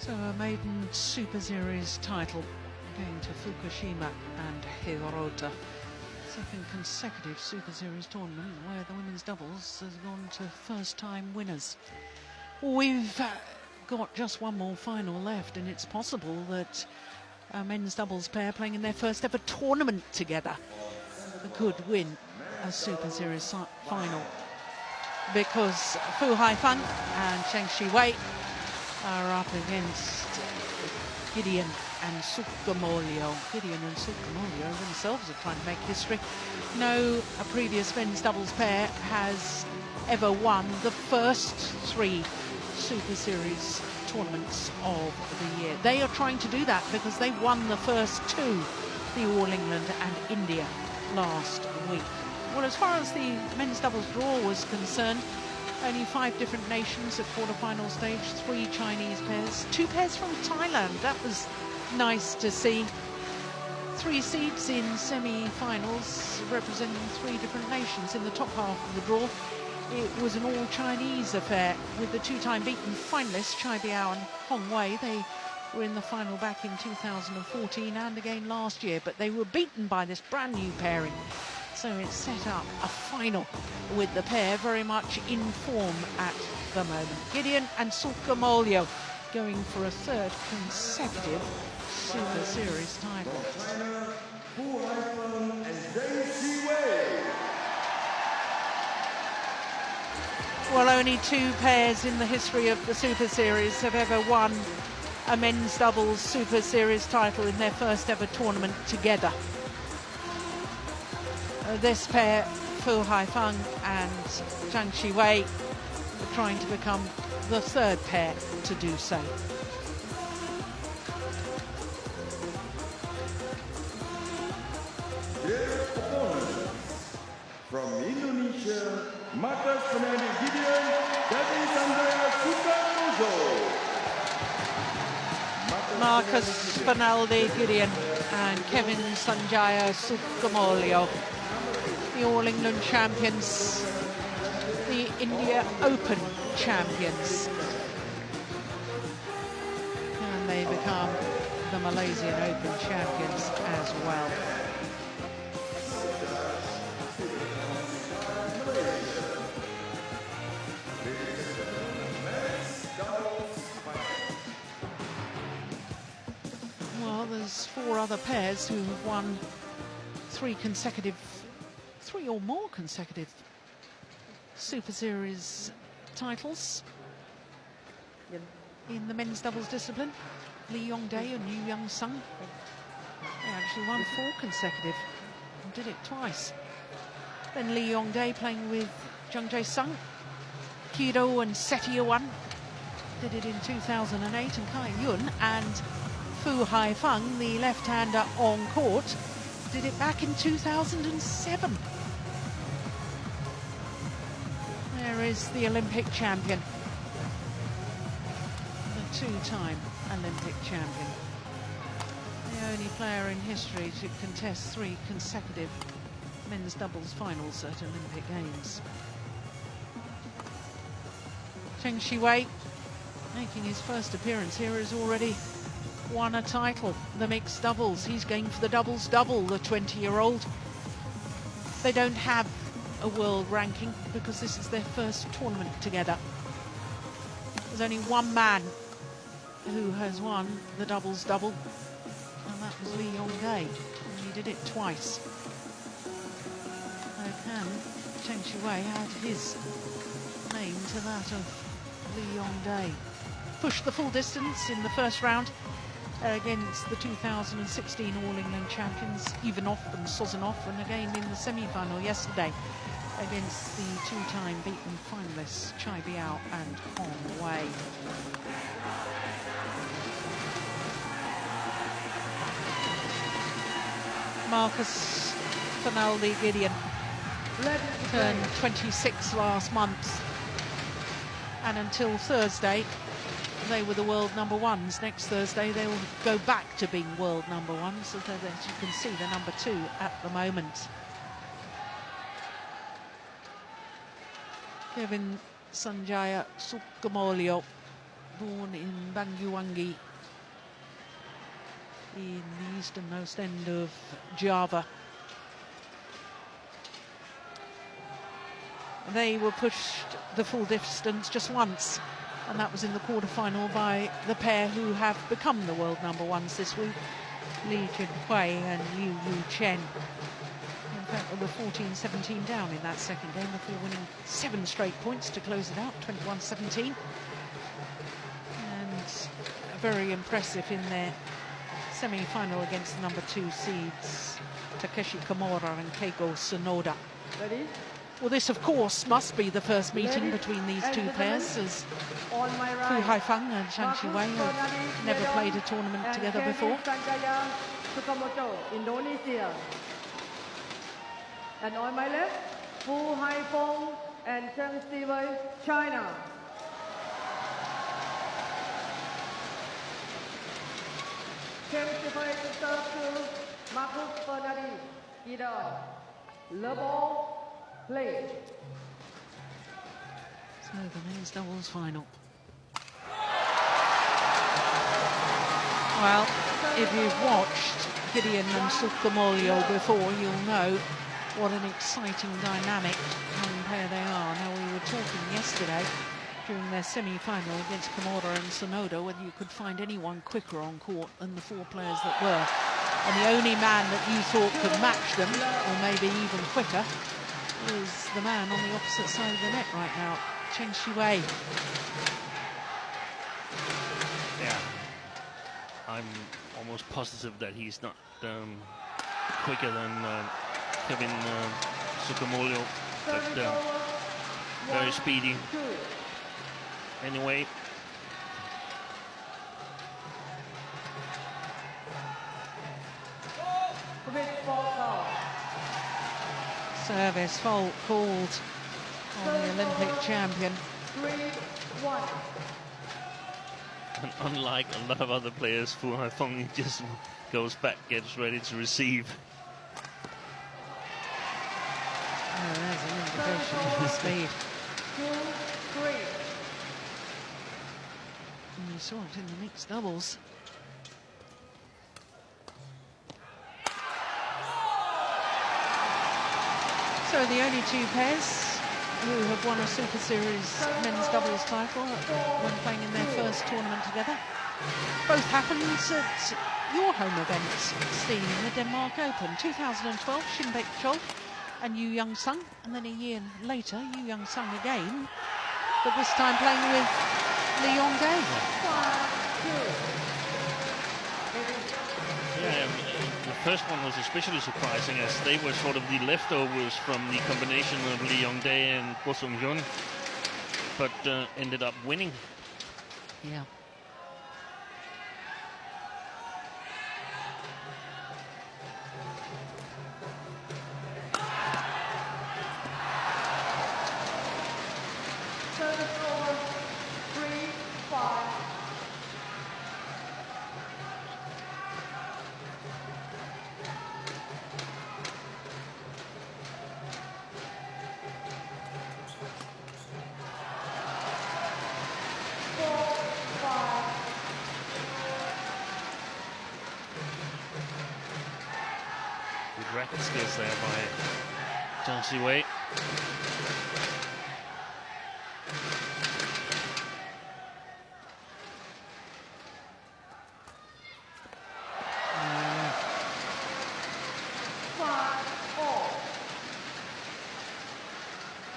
So a maiden Super Series title going to Fukushima and Hirota. Second consecutive Super Series tournament where the women's doubles has gone to first-time winners. We've got just one more final left, and it's possible that a men's doubles pair playing in their first ever tournament together could win a Super Series final, because Fu Haifeng and Siwei are up against Gideon and Sukamolio. Gideon and Sukamolio themselves are trying to make history. No previous men's doubles pair has ever won the first three Super Series tournaments of the year. They are trying to do that because they won the first two, the All England and India, last week. Well, as far as the men's doubles draw was concerned, only 5 different nations at quarter-final stage, 3 Chinese pairs, 2 pairs from Thailand. That was nice to see. 3 seeds in semi-finals representing 3 different nations in the top half of the draw. It was an all-Chinese affair with the 2-time beaten finalists, Chai Biao and Hong Wei. They were in the final back in 2014 and again last year, but they were beaten by this brand new pairing. So it set up a final with the pair very much in form at the moment. Gideon and Sukamolio going for a 3rd consecutive Super Series title. Well, only 2 pairs in the history of the Super Series have ever won a men's doubles Super Series title in their first ever tournament together. This pair, Fu Haifeng and Zheng Siwei, are trying to become the 3rd pair to do so. Their opponent from Indonesia, Marcus Fernandez Gideon, Kevin Sanjaya Sukarnojo. Marcus Fernandez Gideon and Kevin Sanjaya Sukamolio, the All England champions, the India Open champions, and they become the Malaysian Open champions as well. Well, there's 4 other pairs who have won 3 or more consecutive Super Series titles in the men's doubles discipline. Lee Yongdae and Yu Young Sung, they actually won 4 consecutive and did it twice. Then Lee Yongdae playing with Jung Jae-sung, Kido and Setiawan did it in 2008, and Kai Yun and Fu Haifeng, the left-hander on court, did it back in 2007. There is the Olympic champion, the 2-time Olympic champion, the only player in history to contest 3 consecutive men's doubles finals at Olympic Games. Zheng Siwei, making his first appearance here, has already won a title, the mixed doubles. He's going for the doubles double, the 20-year-old. They don't have a world ranking because this is their first tournament together. There's only one man who has won the doubles double, and that was Lee Yongdae, and he did it twice. So can Zheng Siwei add his name to that of Lee Yongdae? Pushed the full distance in the first round against the 2016 All England champions Ivanov and Sozanov, and again in the semi-final yesterday against the 2-time beaten finalists Chai Biao and Hong Wei. Marcus Fernandez Gideon turned 26 last month, and until Thursday they were the world number 1s. Next Thursday they will go back to being world number 1s, so as you can see they're number 2 at the moment. Kevin Sanjaya Sukamolio born in Banyuwangi in the easternmost end of Java. They were pushed the full distance just once, and that was in the quarter-final by the pair who have become the world number ones this week, Li Junhui and Liu Yu Chen. In fact, they were 14-17 down in that second game before winning 7 straight points to close it out, 21-17. And very impressive in their semi-final against the number 2 seeds, Takeshi Kimura and Keigo Sonoda. Ready? Well, this, of course, must be the first meeting between these two pairs, as On my Fu right, Haifeng and Zhang Siwei have never played a tournament and together Kevin before. Sanjaya, Sukamoto, Indonesia. And on my left, Fu Haifeng and Zheng Siwei, China. Gengsi Kevin Sanjaya, Marcus Fernandez, Iran. Le ball, play. So the men's doubles final. Well, if you've watched Gideon and Sukamolio before, you'll know what an exciting, dynamic young pair they are. Now, we were talking yesterday during their semi-final against Kimura and Sonoda whether you could find anyone quicker on court than the 4 players that were. And the only man that you thought could match them, or maybe even quicker, is the man on the opposite side of the net right now, Chen Siwei. Yeah, I'm almost positive that he's not quicker than Kevin Sukamolio, but very speedy. Anyway, Service fault called on the Olympic champion. 3-1. and unlike a lot of other players, Fu Haifeng just goes back, gets ready to receive. Oh, there's an indication of the speed. 2-3. And you saw it in the mixed doubles. So the only 2 pairs who have won a Super Series men's doubles title when playing in their first tournament together. Both happened at your home event, Steen, in the Denmark Open. 2012, Shinbek Chol and Yu Young Sung, and then a year later, Yu Young Sung again, but this time playing with Lee Yong-dae. Yeah, the first one was especially surprising as they were sort of the leftovers from the combination of Lee Yong-dae and Ko Sung-hyun, but ended up winning. Yeah. Service over 3-5. Good racket skills there by Zheng Siwei.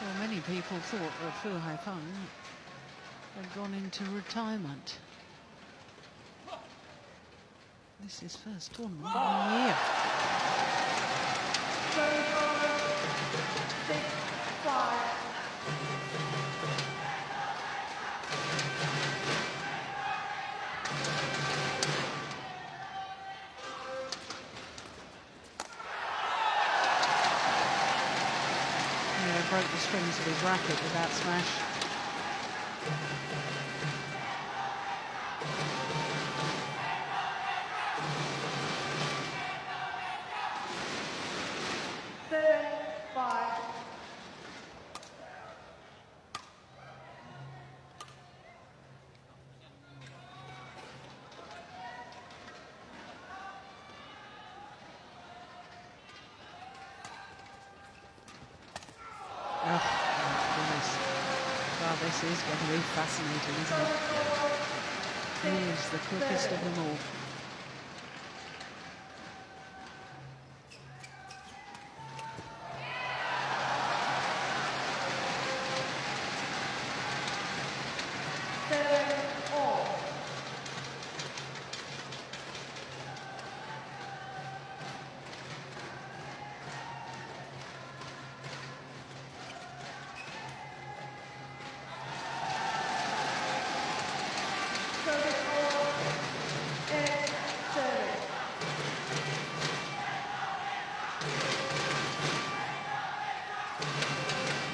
Well, many people thought that Fu Haifeng had gone into retirement. This is first tournament of the year. Service over 6-5. Yeah, broke the strings of his racket with that smash. Well, this is going to be fascinating, isn't it? He is the quickest of them all.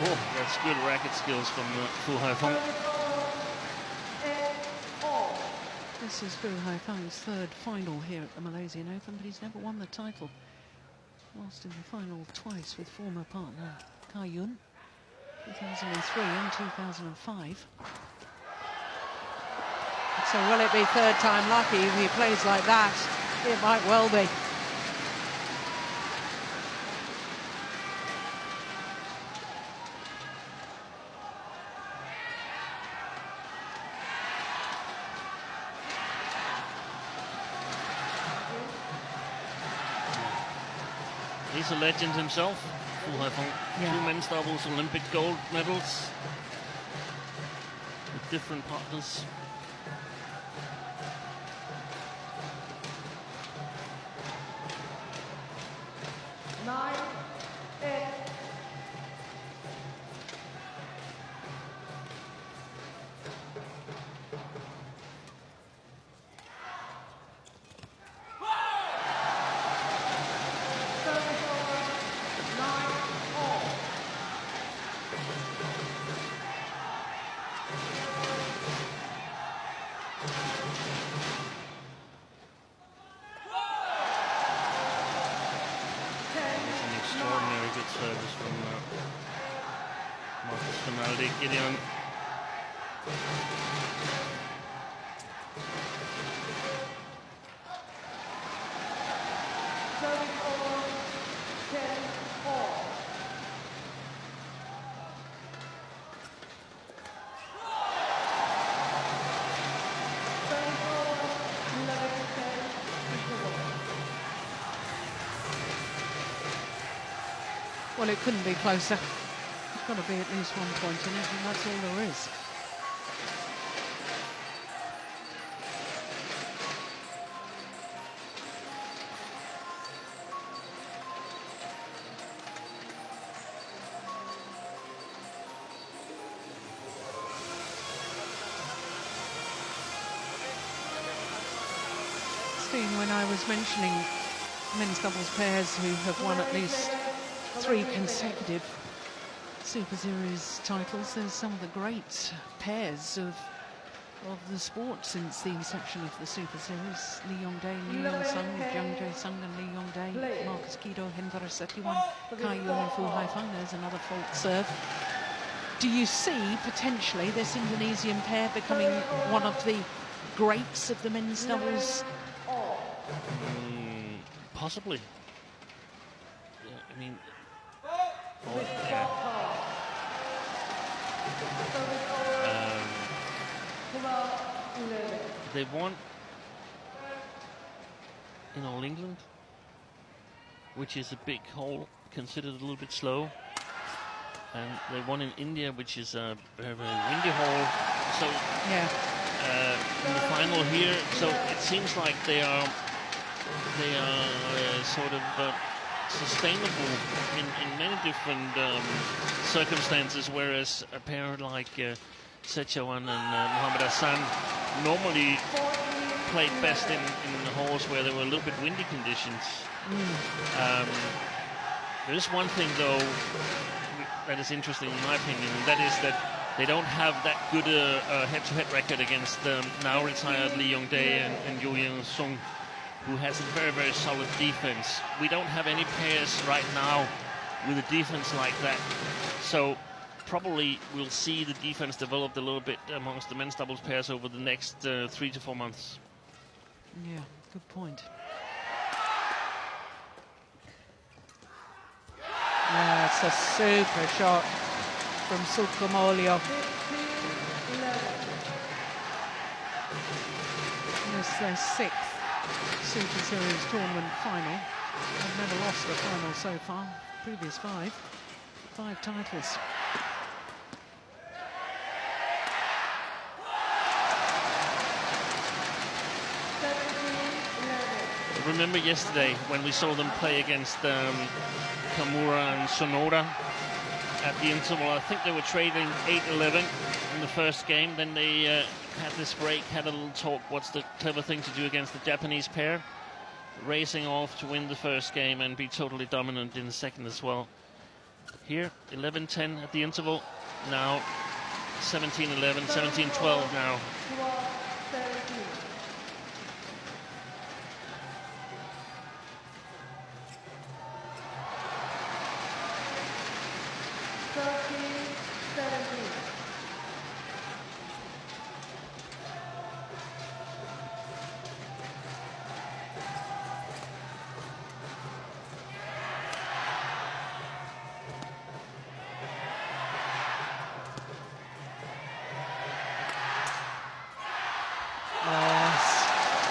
Oh, that's good racket skills from Fu Haifeng. This is Fu Haifeng's third final here at the Malaysian Open, but he's never won the title. Lost in the final twice with former partner Kai Yun, 2003 and 2005. So will it be third time lucky if he plays like that? It might well be. He's a legend himself. Fu Haifeng, Yeah. 2 men's doubles Olympic gold medals with different partners. Extraordinary good service from Marcus Fernaldi, Gideon. Well, it couldn't be closer. There's got to be at least 1 point in it, and that's all there is. Steve, when I was mentioning men's doubles pairs who have won at least 3 consecutive Super Series titles, there's some of the great pairs of the sport since the inception of the Super Series. Lee Yong-dae, Lee Yong-sung, Jung Jae-sung and Lee Yong-dae, Marcus Kido, Hendra Setiwan, Kai Yun and Fu Haifeng. There's another fault serve. Do you see potentially this Indonesian pair becoming one of the greats of the men's doubles? Possibly. Yeah, I mean, yeah. They won in All England, which is a big hole, considered a little bit slow. And they won in India, which is a very, very windy hole. So Yeah. in the final here, so it seems like they are sort of sustainable in many different circumstances, whereas a pair like Sechawan and Mohamed Hassan normally played best in holes where there were a little bit windy conditions. There is one thing though that is interesting in my opinion, and that is that they don't have that good head-to-head record against now retired Lee Yong-dae and Yoo Young-sung, who has a very, very solid defense. We don't have any pairs right now with a defense like that. So probably we'll see the defense developed a little bit amongst the men's doubles pairs over the next 3 to 4 months. Yeah, good point. Yeah, it's a super shot. from Sukamolio. 15-11. This is their 6th Super Series tournament final. They've never lost a final so far. Previous 5 titles. Remember yesterday when we saw them play against Kamura and Sonoda at the interval? I think they were trading 8-11 in the first game. Then they had this break, had a little talk. What's the clever thing to do against the Japanese pair? Racing off to win the first game and be totally dominant in the second as well. Here, 11-10 at the interval. Now 17-11, 17-12 now. 12-17.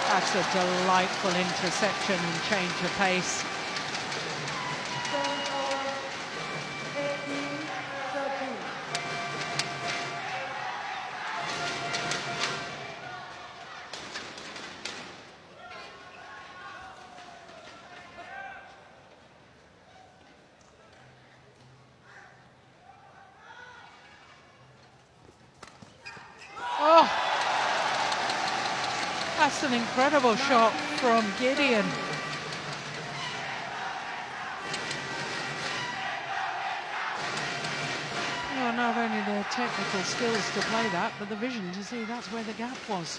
That's a delightful interception and change of pace. 18-13. Oh! That's an incredible shot from Gideon. Well, not only the technical skills to play that, but the vision to see that's where the gap was.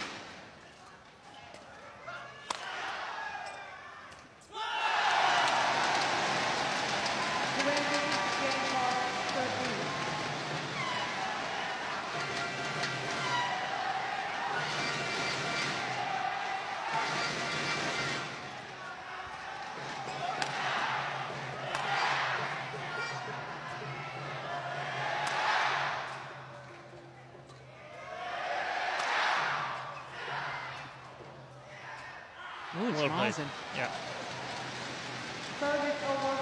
Oh, it's Well played. rising. Yeah. Service over.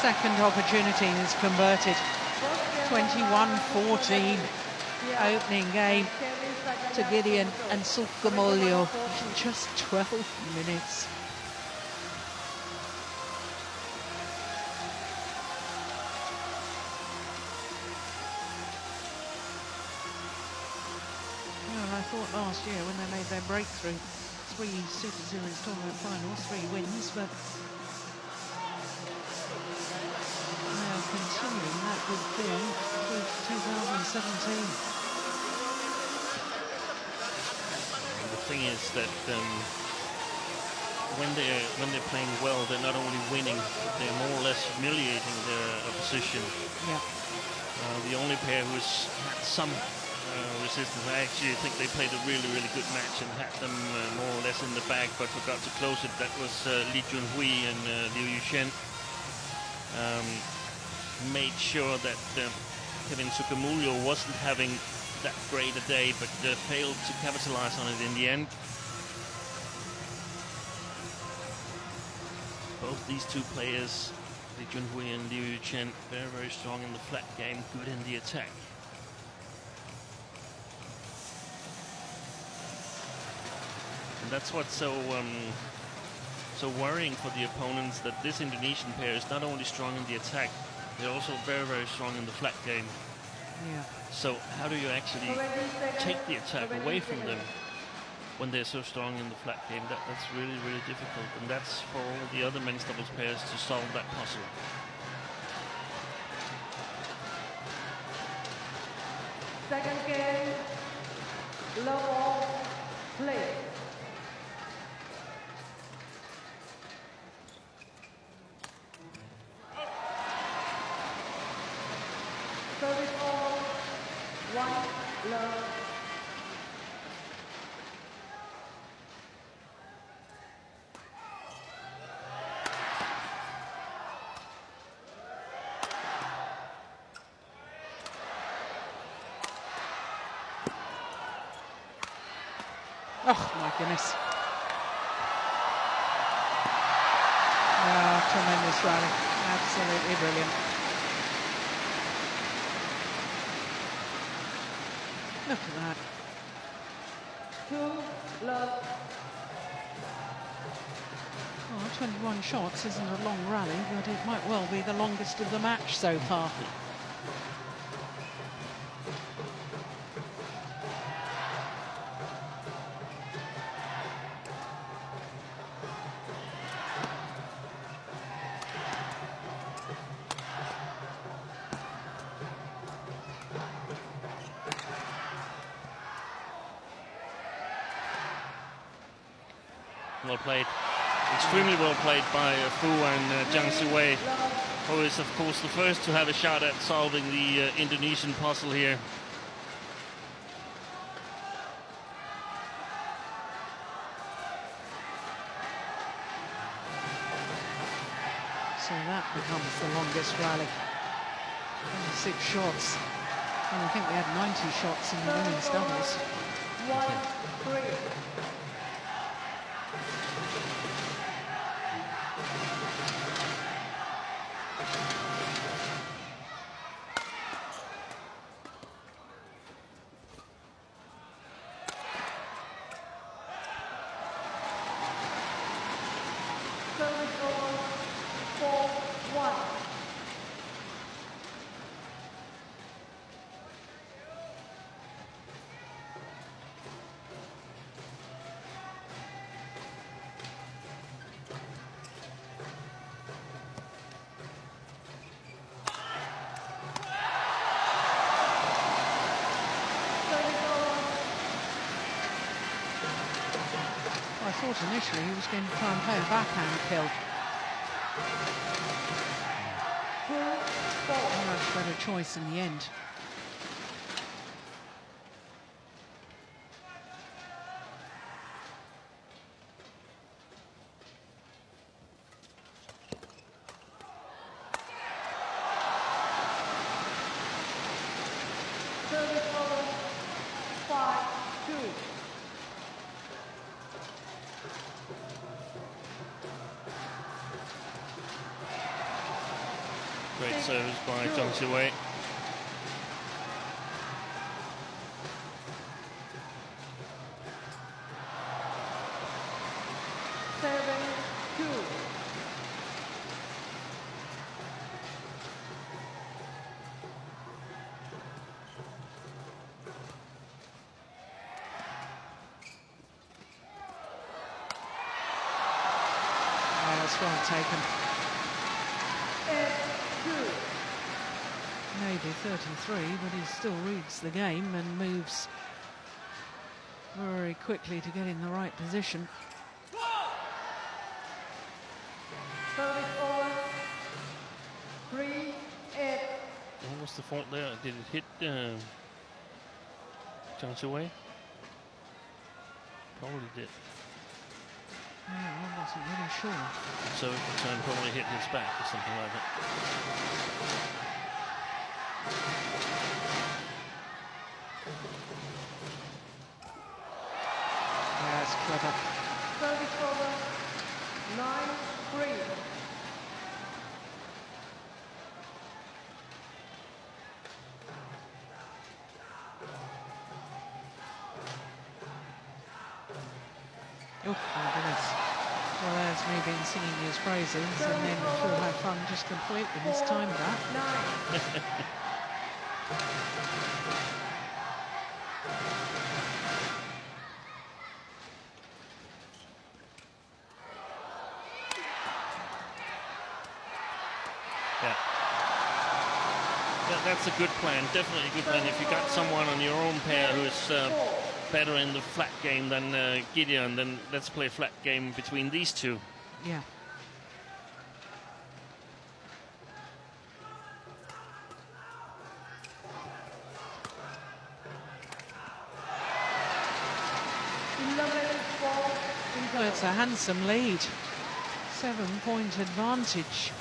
Second opportunity is converted. 21-14 opening game to Gideon and Sukamolio in just 12 minutes. Well, I thought last year when they made their breakthrough, 3 Super Series tournament finals, 3 wins, but now continuing that good form through 2017. The thing is that when they're playing well, they're not only winning, they're more or less humiliating their opposition. Yeah. The only pair who's had some resistance, I actually think they played a really, really good match and had them more or less in the bag, but forgot to close it. That was Li Junhui and Liu Yushen. Made sure that Kevin Sukamulio wasn't having that great a day, but failed to capitalize on it in the end. Both these two players, Li Junhui and Liu Yushen, very, very strong in the flat game, good in the attack. And that's what's so worrying for the opponents, that this Indonesian pair is not only strong in the attack, they're also very, very strong in the flat game. Yeah. So how do you actually take the attack away from them when they're so strong in the flat game? That's really, really difficult, and that's for all the other men's doubles pairs to solve that puzzle. Second game, love all, play. Service all. 1 love. Oh my goodness. Oh, tremendous rally. Absolutely brilliant. Look at that. 2 love. Well, 21 shots isn't a long rally, but it might well be the longest of the match so far. Well played. Extremely well played by Fu and Gengsi Siwei, who is of course the first to have a shot at solving the Indonesian puzzle here. So that becomes the longest rally. 26 shots. And I think we had 90 shots in the women's doubles. 1-3. Service all. 4-1. I thought initially he was going to try and play a backhand kill. A much better choice in the end. Service all. 5-2. Great service by Gengsi Siwei. Oh, that's well taken. 8-2. Maybe 33, but he still reads the game and moves very quickly to get in the right position. Service all. 3-8. What was the fault there? Did it hit Gengsi Siwei? Probably did. Yeah, I wasn't really sure. So the turn probably hit his back or something like that. Yeah, it's clever. Service over. 9-3. Oh, my goodness. Well, there's me been singing his praises, and then Fu Haifeng just completely mistimed that. 9. Yeah. That's a good plan, definitely a good plan. If you got someone on your own pair who's better in the flat game than Gideon, then let's play a flat game between these two. Yeah. Well, it's a handsome lead. 7-point advantage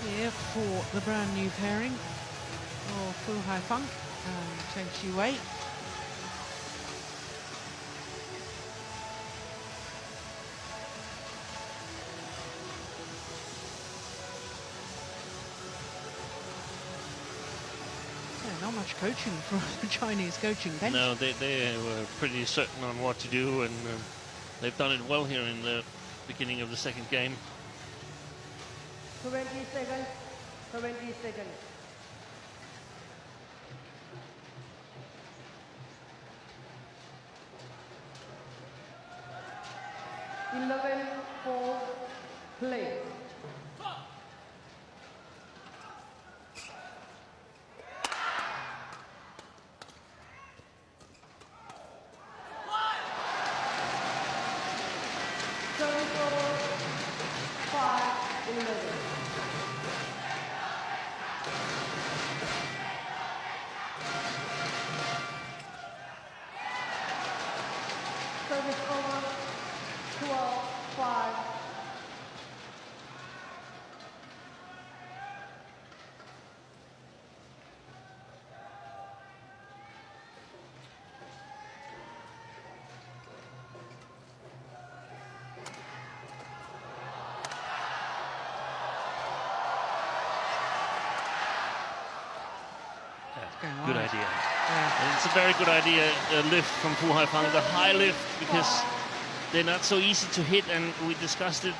here for the brand new pairing of Fu Haifeng and Chen Siwei. Not much coaching from the Chinese coaching bench. No, they were pretty certain on what to do, and they've done it well here in the beginning of the second game. 20 seconds. 20 seconds. For play. Service over. 12-5. Good idea. Yeah. It's a very good idea, lift from Fu Haifeng, the high lift, because they're not so easy to hit, and we discussed it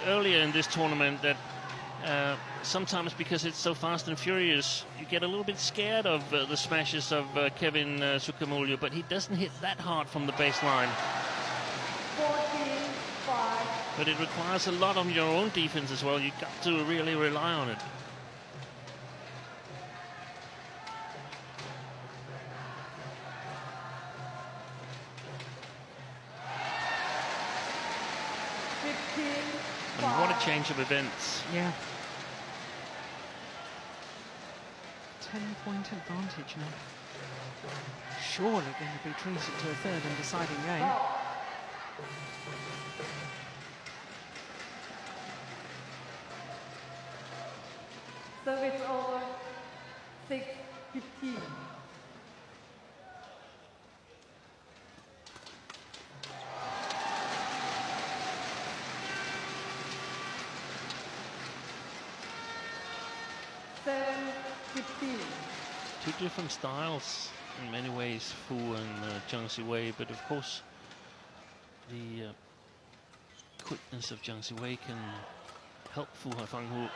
earlier in this tournament that sometimes because it's so fast and furious, you get a little bit scared of the smashes of Kevin Sukamuljo, but he doesn't hit that hard from the baseline. 14-5. But it requires a lot of your own defense as well. You've got to really rely on it. And what a change of events. Yeah. 10-point advantage now. Surely going to be treated to a third and deciding game. Service over. 6-15. Two different styles in many ways, Fu and Zheng Siwei, but of course the quickness of Zheng Siwei can help Fu Haifeng, who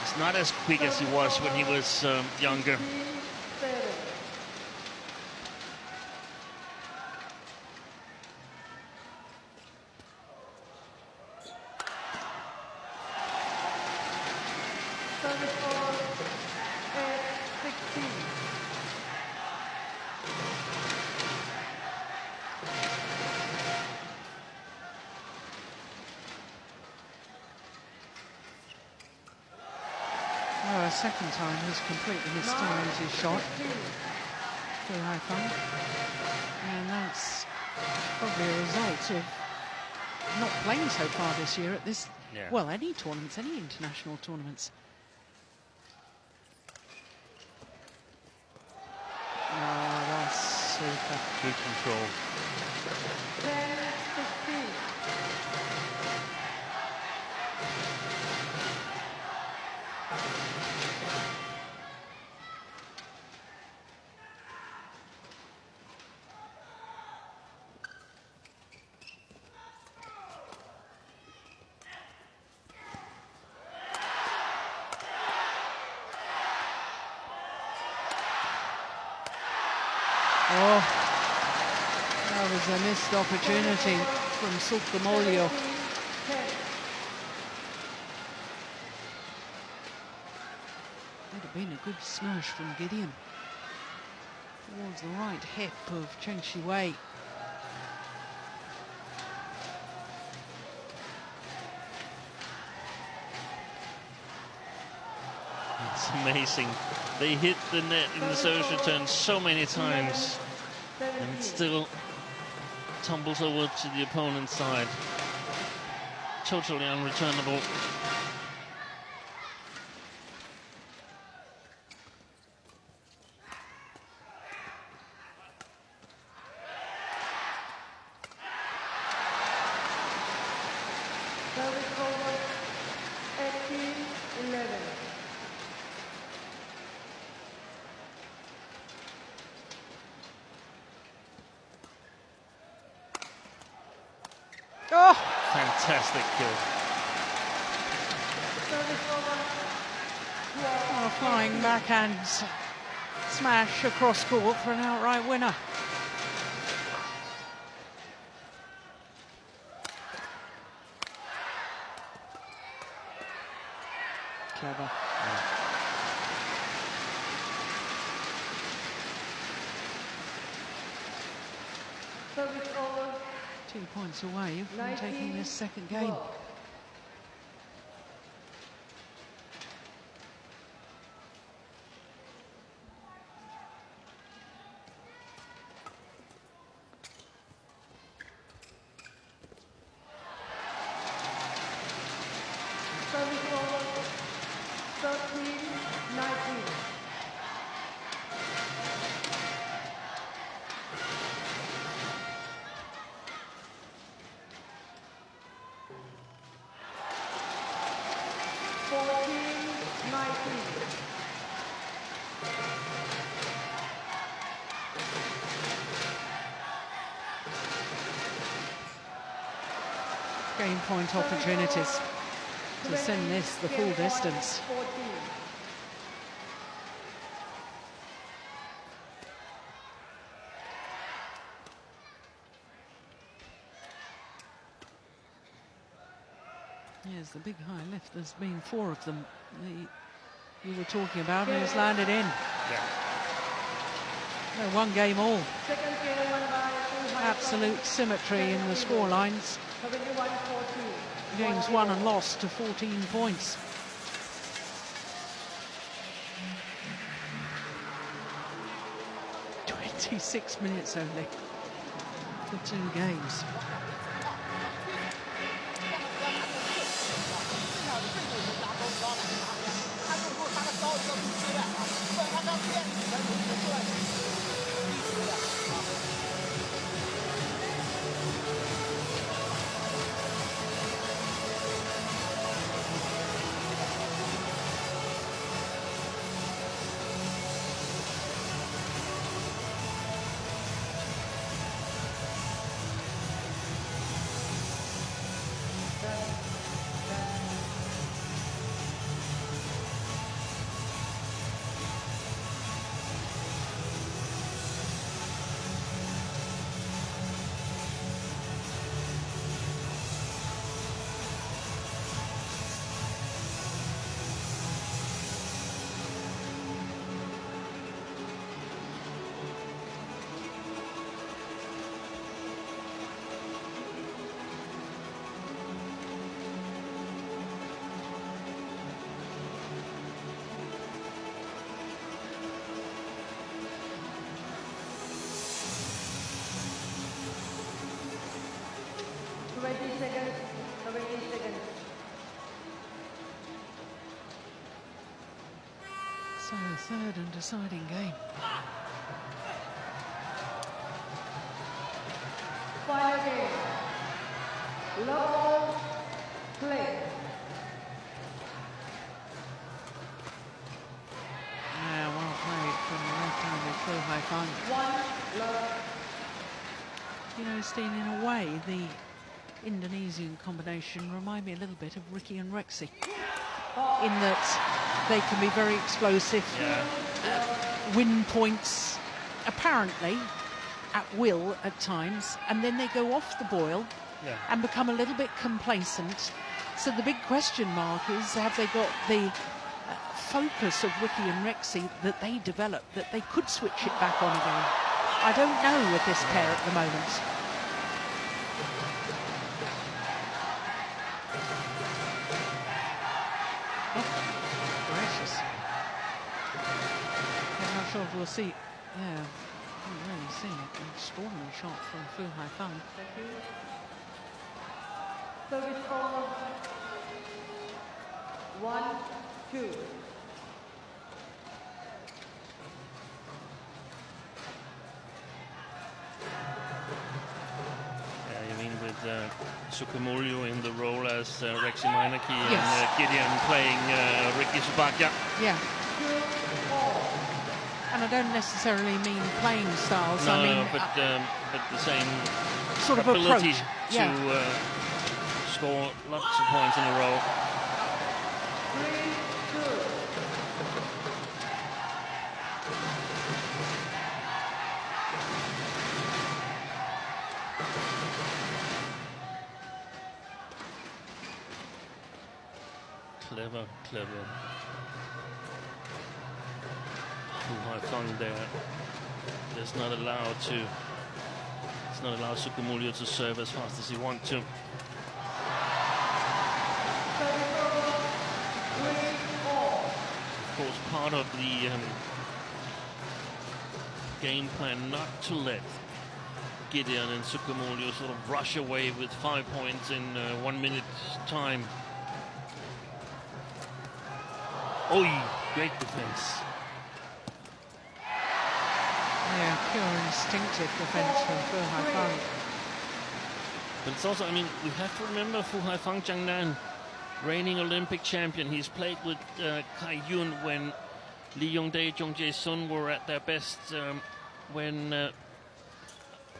is not as quick as he was when he was younger. Second time he's completely mistimed his shot. Fu Haifeng. And that's probably a result of not playing so far this year at this, well, any tournaments, any international tournaments. Oh, that's super. Good control. 10-15. Oh, that was a missed opportunity from Sukamuljo. Would have been a good smash from Gideon towards the right hip of Chen Siwei. It's amazing. They hit the net in the service return so many times, and still tumbles over to the opponent's side. Totally unreturnable. Service over 18-11. Oh! Fantastic kill. Service over 12. A flying backhand smash across court for an outright winner. Clever. Service over 2 points away from 19, taking this second game. 12. Service over 13-19. Game point opportunities to send this the full distance. 14. Yes, the big high lift. There's been 4 of them you were talking about, and he's landed in. Yeah. No, 1 game all. Second game won by Absolute symmetry in the score lines. 71-14. Games won and lost to 14 points. "26 minutes only for 2 games. So, third and deciding game. Final game. Love play. Yeah, well played from the left-handed Phil Hai Fang. 1-love. You know, Steen, in a way, the Indonesian combination remind me a little bit of Ricky and Rexy, in that they can be very explosive, win points apparently at will at times, and then they go off the boil and become a little bit complacent. So the big question mark is, have they got the focus of Ricky and Rexy that they developed, that they could switch it back on again? I don't know with this pair at the moment. Gracious. I'm not sure if we'll see. Yeah. Can't really see it. An extraordinary shot from Fu Haifeng. Thank you. Service over. 1-2. Yeah, you mean with Sukamuljo in the role as Rexy Meineke Yes. and Gideon playing Ricky Subakia. Yeah. And I don't necessarily mean playing styles. No, I mean but the same sort of ability approach. to Yeah. score lots of points in a row. 3-2. Clever. Fu Haifeng there. It's not allowed Sukamuljo to serve as fast as he wants to. Of course, part of the game plan not to let Gideon and Sukamuljo sort of rush away with 5 points in 1 minute's time. Oi, great defense. Yeah, pure instinctive defense from Fu Haifeng. But it's also, I mean, we have to remember Fu Haifeng Jiangnan, reigning Olympic champion. He's played with Kai Yun when Lee Yongdae, Zhong Jae-sun were at their best, when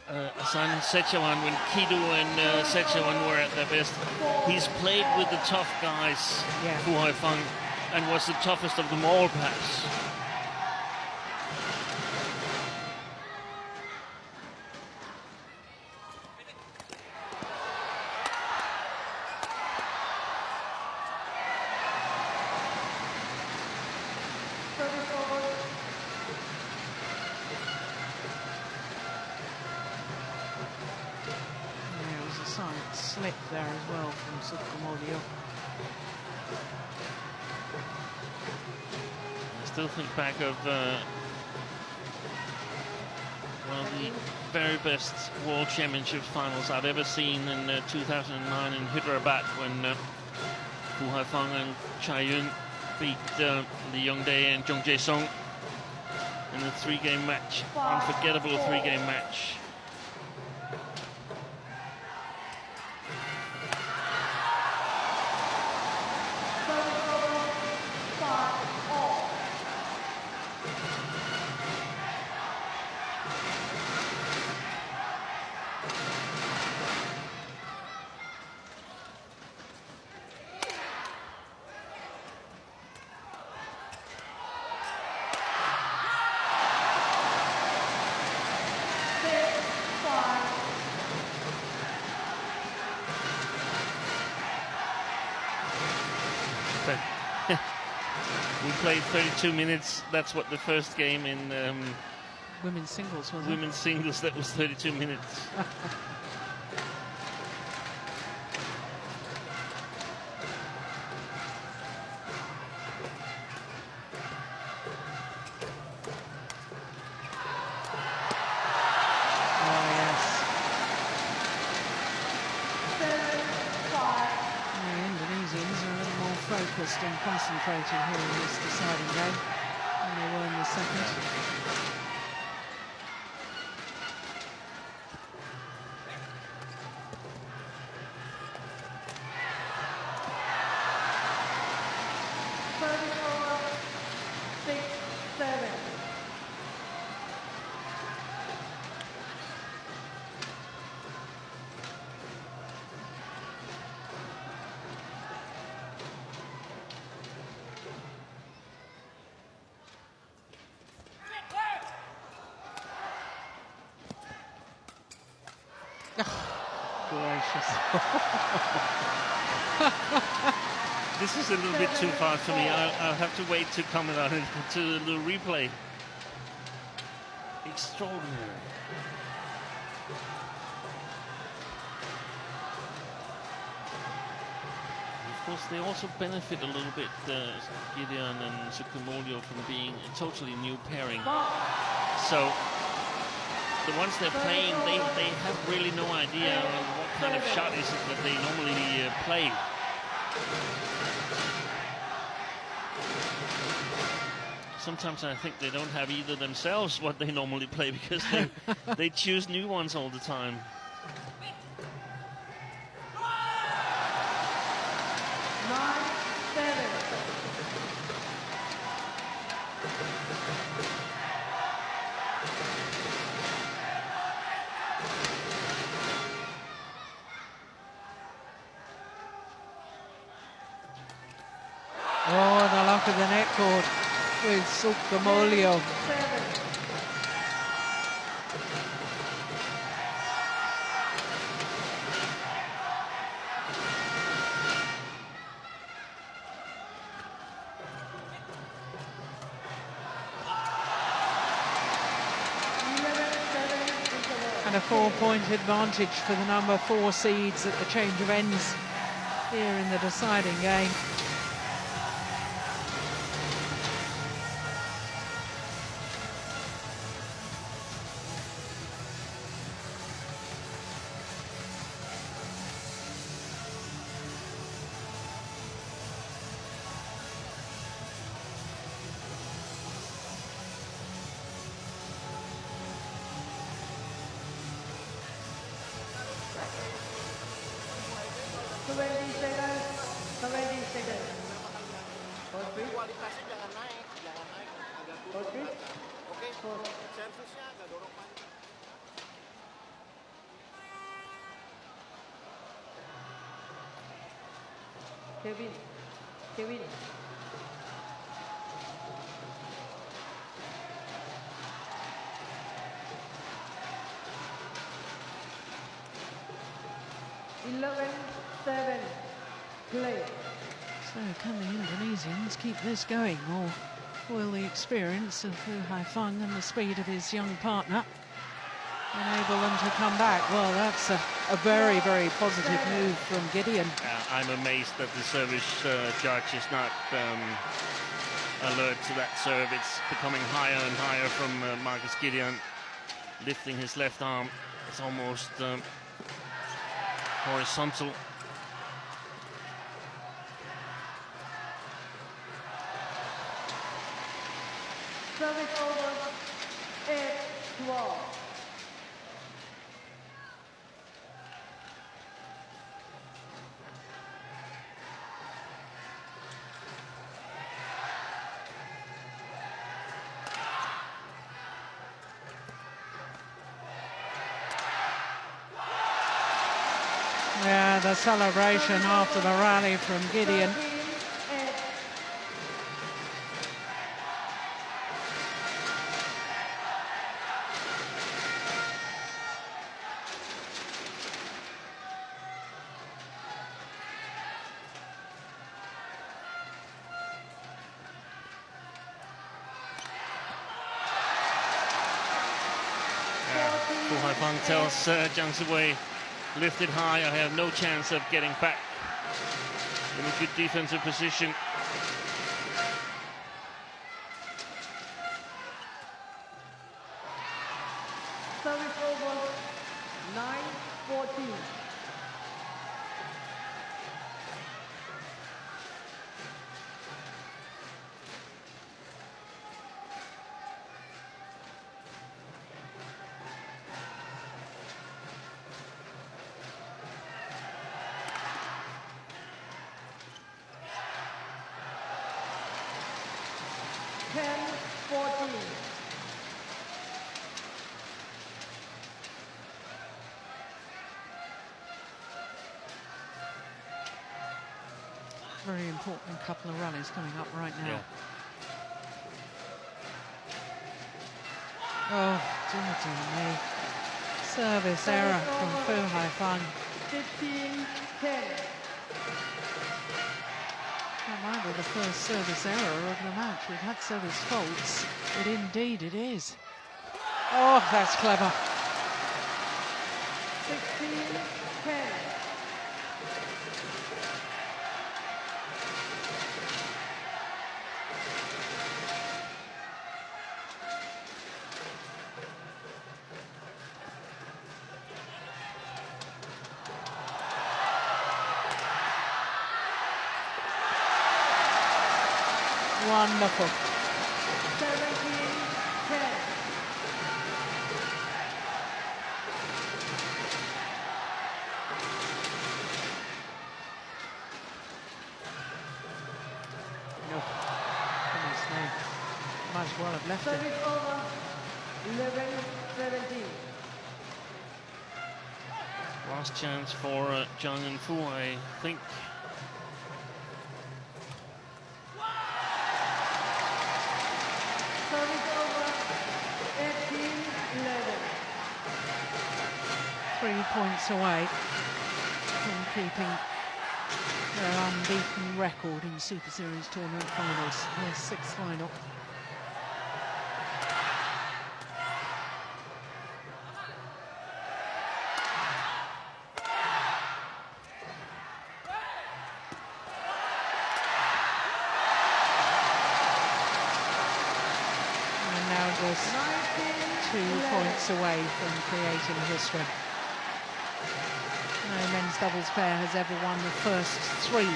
Asan Sechawan, when Kido and Sechawan were at their best. He's played with the tough guys, Yeah. Fu Haifeng, and was the toughest of them all, perhaps. Service over. Yeah, it was a slight slip there as well from Sukamuljo. I still think back of one of the very best World Championship finals I've ever seen in 2009 in Hyderabad when Fu Haifeng and Chai Yun beat Lee Yongdae and Zhong Jae-sung in a three-game match, unforgettable three-game match. Service over. 5-all. We played 32 minutes. That's what the first game in Women's singles, wasn't women's singles, that was 32 minutes. it? Oh, yes. 7-5. The Indonesians are a little more focused and concentrated here in this deciding game than they were in the second. Service over. 6-7. Gracious. This is a little bit too fast for me. I'll have to wait to comment on it to the replay. Extraordinary. Of course, they also benefit a little bit, Gideon and Sukamuljo, from being a totally new pairing. So the ones they're playing, they have really no idea what kind of shot is it that they normally play. Sometimes I think they don't have either themselves what they normally play, because they choose new ones all the time. Oh, the luck of the net cord with Sukamolio. And a 4-point advantage for the number 4 seeds at the change of ends here in the deciding game. Kualitasnya jangan naik, agak turun. Oke, servisnya agak dorong maju. Kevin. 11-7, play. So can the Indonesians keep this going, or will the experience of Fu Haifeng and the speed of his young partner enable them to come back? Well, that's a very, very positive move from Gideon. I'm amazed that the service judge is not alert to that serve. It's becoming higher and higher from Marcus Gideon, lifting his left arm. It's almost horizontal. Service over, 8-12. Yeah, the celebration after the rally from Gideon. 13-8. Fu Haifeng tells Zheng Siwei, lift it high, I have no chance of getting back. In a good defensive position. Service over, 9-14. Very important couple of rallies coming up right now. Yeah. Oh, dear me. Service error from Fu Haifeng. 15-10. That might be the first service error of the match. We've had service faults, but indeed it is. Oh, that's clever. 16-10. Wonderful. 17-10. No. Goodness me. Might as well have left it. Service over. 11-17. Last chance for Zheng and Fu, I think. Service over. 18-11. 3 points away from keeping their unbeaten record in Super Series tournament finals. Their 6th final. And now just 2 points away from creating history. No men's doubles pair has ever won the first 3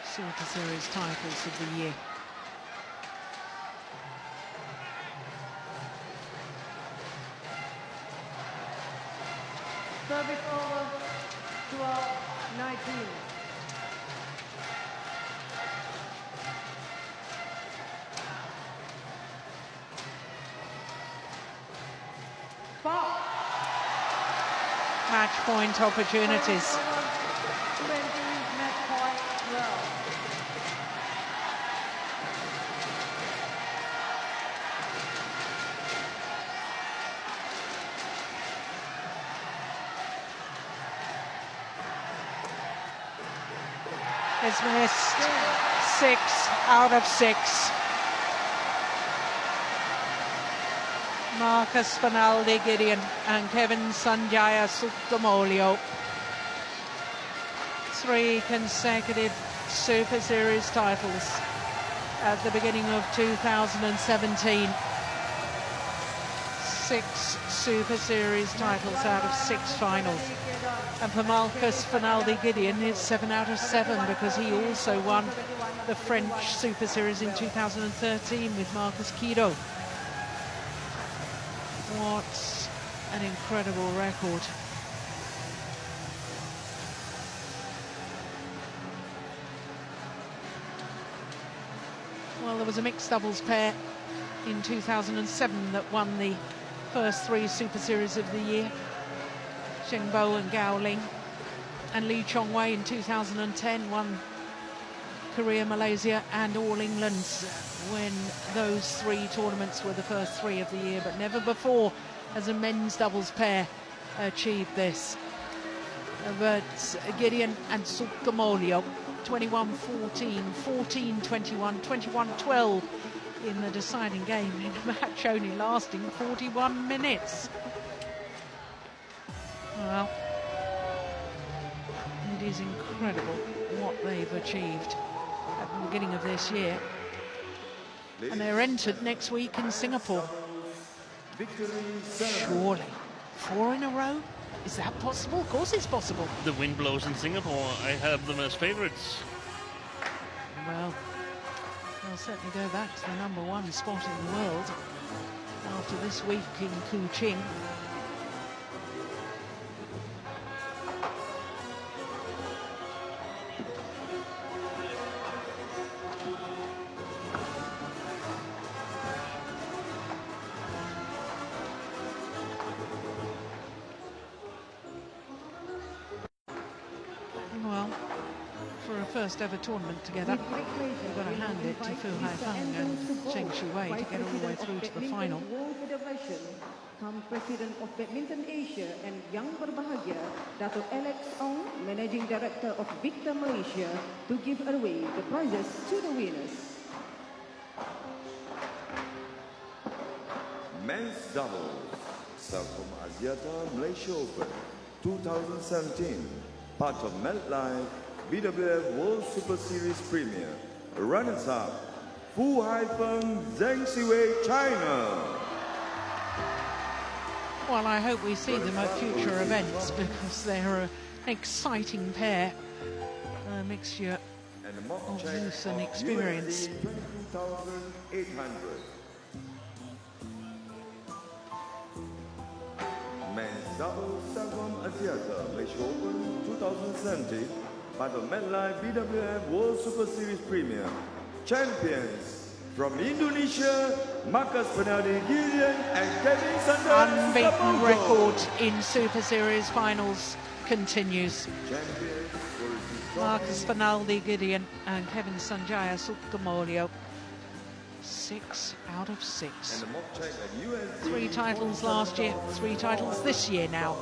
Super Series titles of the year. Service over. 12-19. Foul. Match point opportunities. Service over. 20 match point. 12. It's missed. 6 out of 6. Marcus Finaldi Gideon and Kevin Sanjaya Sukamolio. 3 consecutive Super Series titles at the beginning of 2017. 6 Super Series titles out of 6 finals. And for Marcus Finaldi Gideon, it's 7 out of 7 because he also won the French Super Series in 2013 with Marcus Kido. What an incredible record. Well, there was a mixed doubles pair in 2007 that won the first 3 Super Series of the year. Zheng and Gao Ling. And Lee Chong-wei in 2010 won Korea, Malaysia and All England when those 3 tournaments were the first 3 of the year, but never before has a men's doubles pair achieved this. But Gideon and Sukamolio, 21-14, 14-21, 21-12 in the deciding game in a match only lasting 41 minutes. Well, it is incredible what they've achieved at the beginning of this year. And they're entered next week in Singapore. Surely, 4 in a row? Is that possible? Of course it's possible. The wind blows in Singapore. I have them as favourites. Well, they'll certainly go back to the #1 spot in the world after this week in Kuching. Well, for a first ever tournament together, we've got to hand it to Fu Haifeng and Zheng Siwei to get all the way through to the final. World Federation, come President of Badminton Asia and Young Berbahagia, Dato' Alex Ong, Managing Director of Victor Malaysia, to give away the prizes to the winners. Men's doubles, Celcom Axiata Malaysia Open 2017, part of MetLife BWF World Super Series Premier. Runners-up, Fu Haifeng, Zheng Siwei, China. Well, I hope we see them at future events because they're an exciting pair, a mixture And the mock of check youth and of experience. USD 2,800. Men's doubles Celcom Axiata Malaysia Open 2017 part of MetLife BWF World Super Series Premier. Champions from Indonesia, Marcus Fernaldi Gideon and Kevin Sanjaya. Unbeaten record in Super Series finals continues. Champions will be Marcus Fernaldi Gideon and Kevin Sanjaya Sukamolio. 6 out of 6. and the mock check at USD 3 titles last year, 3 titles this year now.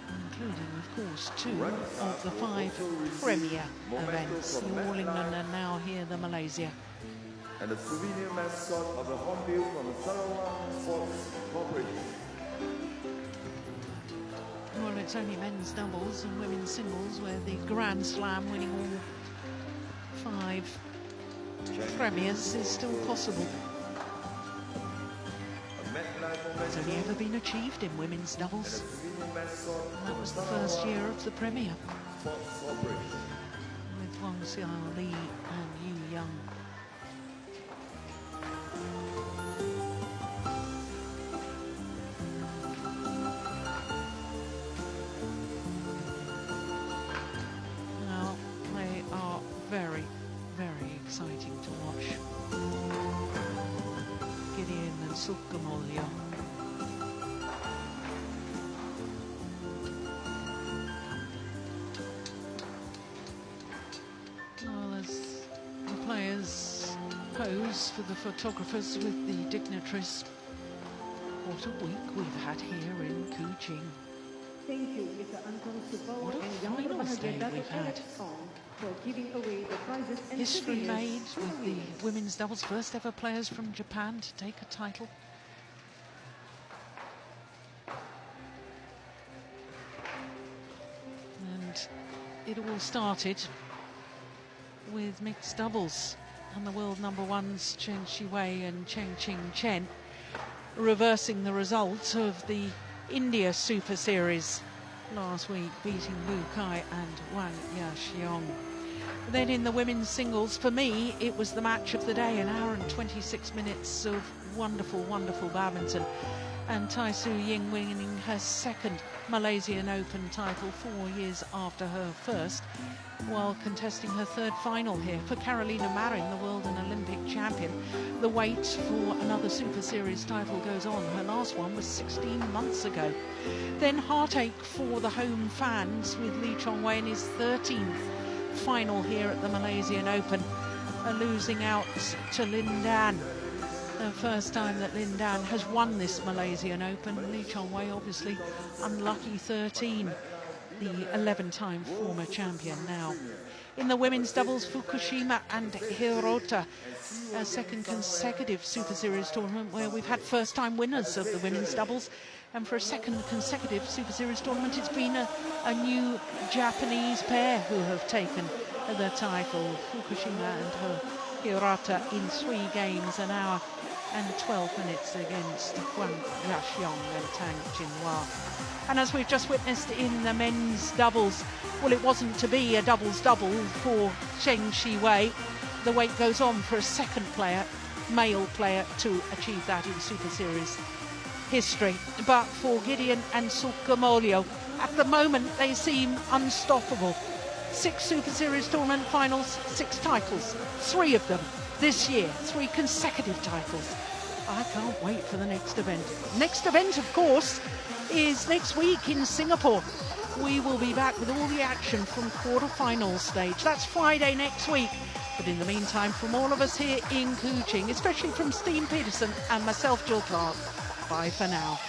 Including, of course, 2 of the 5 Premier events. The All England and now here the Malaysia. and the souvenir mascot of the home field from the Sarawak Sports Corporation. Well, it's only men's doubles and women's singles where the Grand Slam winning all 5 premiers is still possible. It's only ever been achieved in women's doubles. And that was the first year of the Premier with Wang Xia Li and Yu Yang. Now they are very, very exciting to watch. Gideon and Sukamolio. Well, as the players pose for the photographers with the dignitaries, what a week we've had here in Kuching. Thank you, Mr. Anton Supo What a and Young finals day Berbakat we've had. for giving away the prizes and History souvenirs made to with the the winners. women's doubles, first ever players from Japan to take a title. And it all started with mixed doubles and the world number ones Chen Siwei and Chen Chen reversing the result of the India Super Series last week, beating Wu Kai and Wang Yaxiong. Then in the women's singles, for me, it was the match of the day, an hour and 26 minutes of wonderful, wonderful badminton. And Tai Tzu Ying winning her second Malaysian Open title 4 years after her first, while contesting her third final here. For Carolina Marin, the world and Olympic champion, the wait for another Super Series title goes on. Her last one was 16 months ago. Then heartache for the home fans with Lee Chong-wei in his 13th final here at the Malaysian Open, losing out to Lin Dan. The first time that Lin Dan has won this Malaysian Open. Lee Chong-wei obviously unlucky 13, the 11-time former champion now. In the women's doubles, Fukushima and Hirota, a second consecutive Super Series tournament where we've had first-time winners of the women's doubles. And for a second consecutive Super Series tournament, it's been a new Japanese pair who have taken the title. Fukushima and her Hirota in 3 games, an hour and 12 minutes against Wang Yaxiong and Tang Jinhua. And as we've just witnessed in the men's doubles, well, it wasn't to be a doubles-double for Zheng Siwei. The wait goes on for a second player, male player, to achieve that in Super Series history. But for Gideon and Sukamolio, at the moment they seem unstoppable. 6 Super Series tournament finals, 6 titles, 3 of them this year, 3 consecutive titles. I can't wait for the next event. Next event, of course, is next week in Singapore. We will be back with all the action from quarter-final stage. That's Friday next week. But in the meantime, from all of us here in Kuching, especially from Steen Peterson and myself, Jill Clark, bye for now.